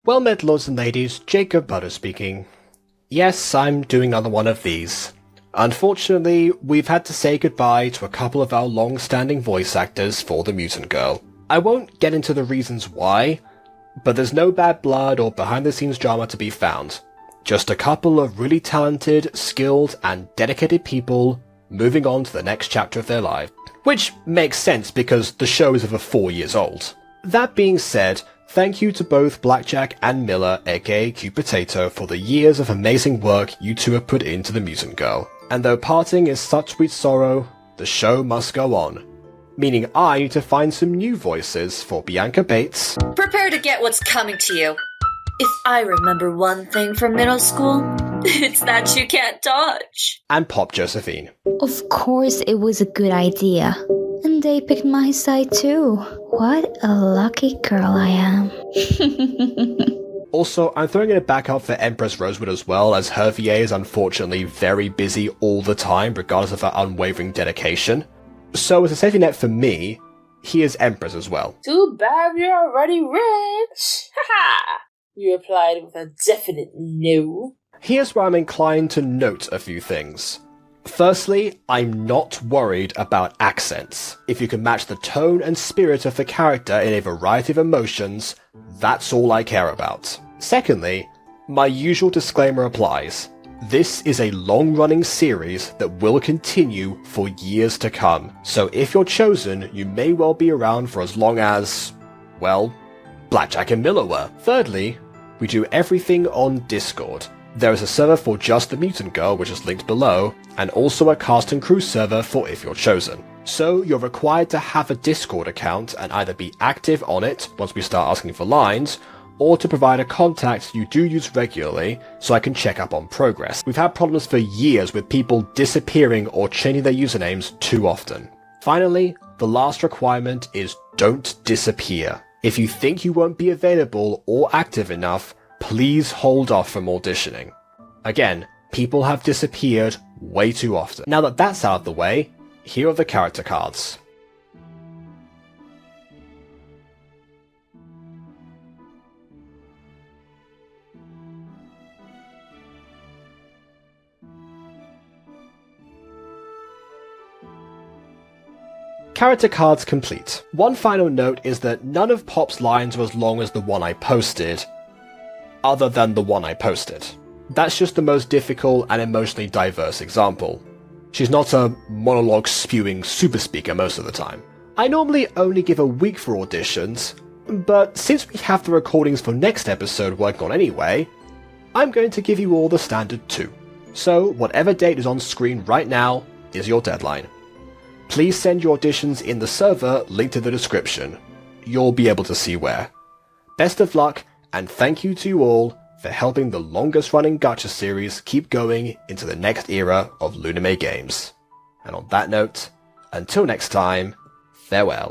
Well met, lords and ladies, Jacob Butter speaking. Yes, I'm doing another one of these. Unfortunately, we've had to say goodbye to a couple of our long-standing voice actors for the Mutant Girl. I won't get into the reasons why, but there's no bad blood or behind-the-scenes drama to be found. Just a couple of really talented, skilled, and dedicated people moving on to the next chapter of their life. Which makes sense because the show is over 4 years old. That being said, thank you to both Blackjack and Miller, aka Q Potato, for the years of amazing work you two have put into the Mutant Girl. And though parting is such sweet sorrow, the show must go on. Meaning I need to find some new voices for Bianca Bates. Prepare to get what's coming to you. If I remember one thing from middle school, it's that you can't dodge. And Pop Josephine. Of course it was a good idea. And they picked my side too. What a lucky girl I am. Also, I'm throwing it back up for Empress Rosewood as well, as her VA is unfortunately very busy all the time, regardless of her unwavering dedication. So as a safety net for me, here's Empress as well. Too bad you're already rich. Haha! You replied with a definite no. Here's where I'm inclined to note a few things. Firstly, I'm not worried about accents. If you can match the tone and spirit of the character in a variety of emotions, that's all I care about. Secondly, my usual disclaimer applies. This is a long-running series that will continue for years to come, so if you're chosen, you may well be around for as long as, well, Blackjack and Miller were. Thirdly, we do everything on Discord. There is a server for just the Mutant Girl, which is linked below, and also a cast and crew server for if you're chosen. So you're required to have a Discord account and either be active on it once we start asking for lines, or to provide a contact you do use regularly so I can check up on progress. We've had problems for years with people disappearing or changing their usernames too often. Finally, the last requirement is don't disappear. If you think you won't be available or active enough, please hold off from auditioning. Again, people have disappeared way too often. Now that that's out of the way, here are the character cards. Character cards complete. One final note is that none of Pop's lines were as long as the one I posted, other than the one I posted. That's just the most difficult and emotionally diverse example. She's not a monologue spewing super speaker most of the time. I normally only give a week for auditions, but since we have the recordings for next episode working on anyway, I'm going to give you all the standard 2. So whatever date is on screen right now is your deadline. Please send your auditions in the server linked in the description. You'll be able to see where. Best of luck, and thank you to you all for helping the longest running gacha series keep going into the next era of Luname games. And on that note, until next time, farewell.